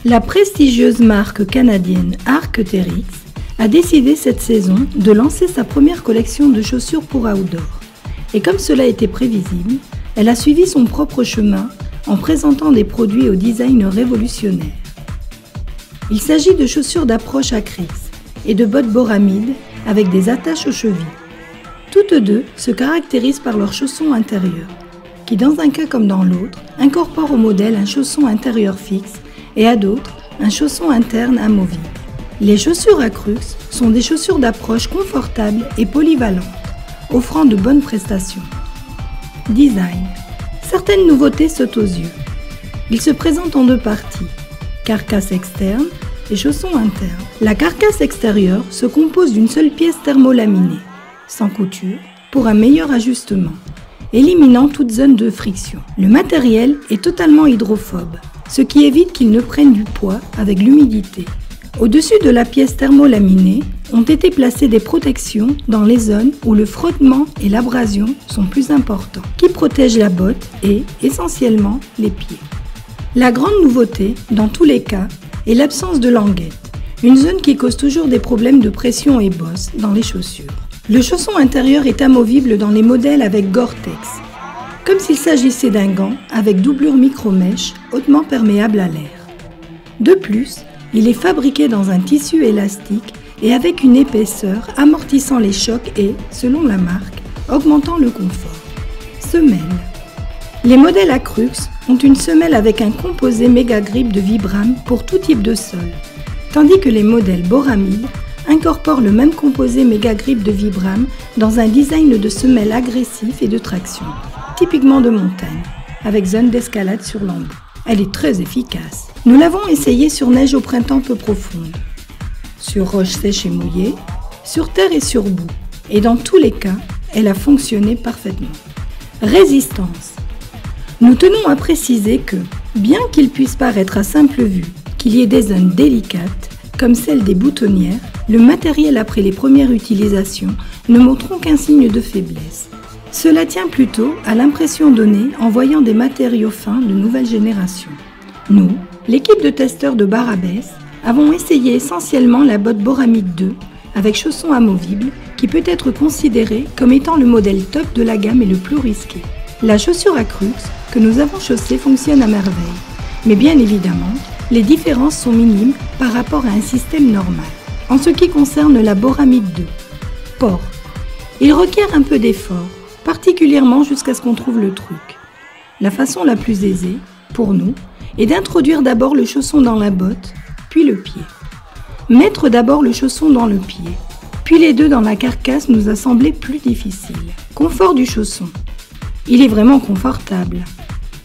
La prestigieuse marque canadienne Arc'teryx a décidé cette saison de lancer sa première collection de chaussures pour outdoor. Et comme cela était prévisible, elle a suivi son propre chemin en présentant des produits au design révolutionnaire. Il s'agit de chaussures d'approche Acryx et de bottes Boramide avec des attaches aux chevilles. Toutes deux se caractérisent par leur chausson intérieur, qui dans un cas comme dans l'autre, incorpore au modèle un chausson intérieur fixe et à d'autres, un chausson interne amovible. Les chaussures Acryx sont des chaussures d'approche confortables et polyvalentes, offrant de bonnes prestations. Design. Certaines nouveautés sautent aux yeux. Il se présente en deux parties, carcasse externe et chausson interne. La carcasse extérieure se compose d'une seule pièce thermolaminée, sans couture, pour un meilleur ajustement, éliminant toute zone de friction. Le matériel est totalement hydrophobe, ce qui évite qu'il ne prenne du poids avec l'humidité. Au-dessus de la pièce thermolaminée ont été placées des protections dans les zones où le frottement et l'abrasion sont plus importants, qui protègent la botte et, essentiellement, les pieds. La grande nouveauté, dans tous les cas, est l'absence de languette, une zone qui cause toujours des problèmes de pression et bosse dans les chaussures. Le chausson intérieur est amovible dans les modèles avec Gore-Tex, comme s'il s'agissait d'un gant avec doublure micro-mèche hautement perméable à l'air. De plus, il est fabriqué dans un tissu élastique et avec une épaisseur amortissant les chocs et, selon la marque, augmentant le confort. Semelle. Les modèles Acryx ont une semelle avec un composé méga grip de Vibram pour tout type de sol, tandis que les modèles Boramide incorporent le même composé méga grip de Vibram dans un design de semelle agressif et de traction, typiquement de montagne, avec zone d'escalade sur l'embout. Elle est très efficace. Nous l'avons essayée sur neige au printemps peu profonde, sur roche sèche et mouillée, sur terre et sur boue. Et dans tous les cas, elle a fonctionné parfaitement. Résistance. Nous tenons à préciser que, bien qu'il puisse paraître à simple vue qu'il y ait des zones délicates, comme celle des boutonnières, le matériel après les premières utilisations ne montrent qu'un signe de faiblesse. Cela tient plutôt à l'impression donnée en voyant des matériaux fins de nouvelle génération. Nous, l'équipe de testeurs de Barabès, avons essayé essentiellement la botte Boramide 2 avec chausson amovible qui peut être considérée comme étant le modèle top de la gamme et le plus risqué. La chaussure Acryx que nous avons chaussée fonctionne à merveille, mais bien évidemment, les différences sont minimes par rapport à un système normal. En ce qui concerne la Boramide 2, port. Il requiert un peu d'effort, particulièrement jusqu'à ce qu'on trouve le truc. La façon la plus aisée, pour nous, est d'introduire d'abord le chausson dans la botte, puis le pied. Mettre d'abord le chausson dans le pied, puis les deux dans la carcasse nous a semblé plus difficile. Confort du chausson. Il est vraiment confortable.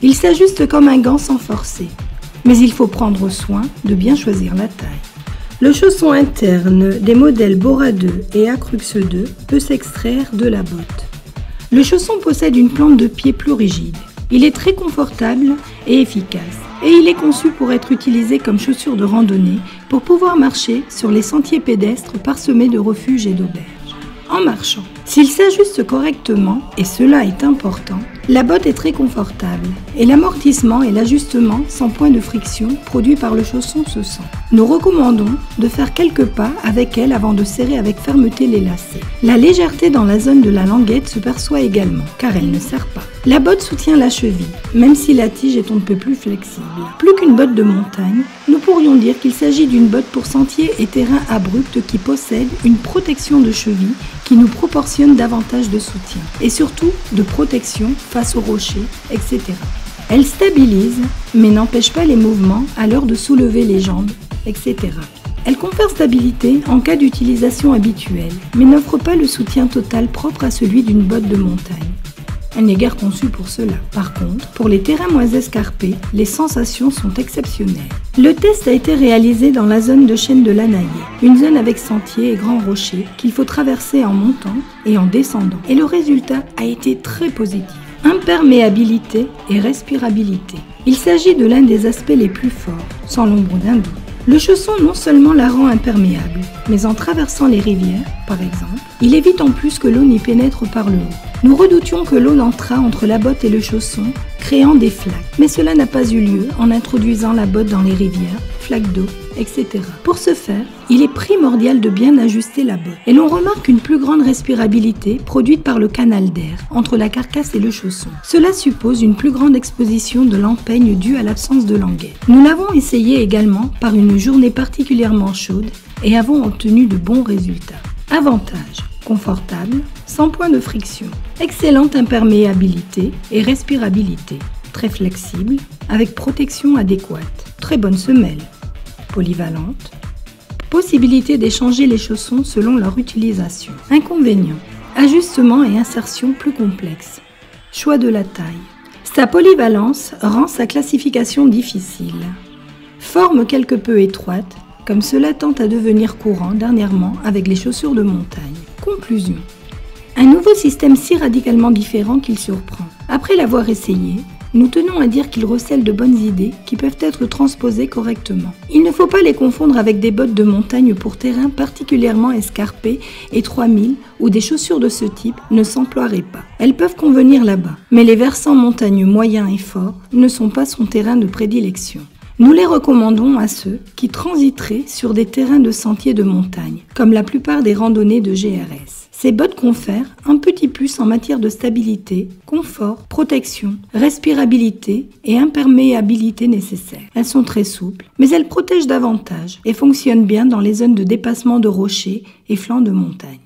Il s'ajuste comme un gant sans forcer, mais il faut prendre soin de bien choisir la taille. Le chausson interne des modèles Bora 2 et Acryx 2 peut s'extraire de la botte. Le chausson possède une plante de pied plus rigide. Il est très confortable et efficace, et il est conçu pour être utilisé comme chaussure de randonnée pour pouvoir marcher sur les sentiers pédestres parsemés de refuges et d'auberges. En marchant, s'il s'ajuste correctement, et cela est important, la botte est très confortable et l'amortissement et l'ajustement sans point de friction produit par le chausson se sent. Nous recommandons de faire quelques pas avec elle avant de serrer avec fermeté les lacets. La légèreté dans la zone de la languette se perçoit également, car elle ne serre pas. La botte soutient la cheville, même si la tige est on ne peut plus flexible. Plus qu'une botte de montagne, nous pourrions dire qu'il s'agit d'une botte pour sentiers et terrains abrupts qui possède une protection de cheville qui nous proportionne davantage de soutien et surtout de protection face aux rochers, etc. Elle stabilise, mais n'empêche pas les mouvements à l'heure de soulever les jambes, etc. Elle confère stabilité en cas d'utilisation habituelle, mais n'offre pas le soutien total propre à celui d'une botte de montagne. Elle n'est guère conçue pour cela. Par contre, pour les terrains moins escarpés, les sensations sont exceptionnelles. Le test a été réalisé dans la zone de chaîne de l'Anaillé, une zone avec sentiers et grands rochers qu'il faut traverser en montant et en descendant. Et le résultat a été très positif. Imperméabilité et respirabilité. Il s'agit de l'un des aspects les plus forts, sans l'ombre d'un doute. Le chausson non seulement la rend imperméable, mais en traversant les rivières, par exemple, il évite en plus que l'eau n'y pénètre par le haut. Nous redoutions que l'eau n'entrât entre la botte et le chausson, créant des flaques. Mais cela n'a pas eu lieu en introduisant la botte dans les rivières, flaques d'eau, etc. Pour ce faire, il est primordial de bien ajuster la botte. Et l'on remarque une plus grande respirabilité produite par le canal d'air entre la carcasse et le chausson. Cela suppose une plus grande exposition de l'empeigne due à l'absence de languette. Nous l'avons essayé également par une journée particulièrement chaude et avons obtenu de bons résultats. Avantages: confortable, sans point de friction, excellente imperméabilité et respirabilité, très flexible, avec protection adéquate, très bonne semelle, polyvalente, possibilité d'échanger les chaussons selon leur utilisation. Inconvénients: ajustement et insertion plus complexes, choix de la taille. Sa polyvalence rend sa classification difficile. Forme quelque peu étroite, comme cela tend à devenir courant dernièrement avec les chaussures de montagne. Conclusion: un nouveau système si radicalement différent qu'il surprend. Après l'avoir essayé, nous tenons à dire qu'il recèle de bonnes idées qui peuvent être transposées correctement. Il ne faut pas les confondre avec des bottes de montagne pour terrain particulièrement escarpé et 3000 où des chaussures de ce type ne s'emploieraient pas. Elles peuvent convenir là-bas, mais les versants montagneux moyens et forts ne sont pas son terrain de prédilection. Nous les recommandons à ceux qui transiteraient sur des terrains de sentiers de montagne, comme la plupart des randonnées de GRS. Ces bottes confèrent un petit plus en matière de stabilité, confort, protection, respirabilité et imperméabilité nécessaires. Elles sont très souples, mais elles protègent davantage et fonctionnent bien dans les zones de dépassement de rochers et flancs de montagne.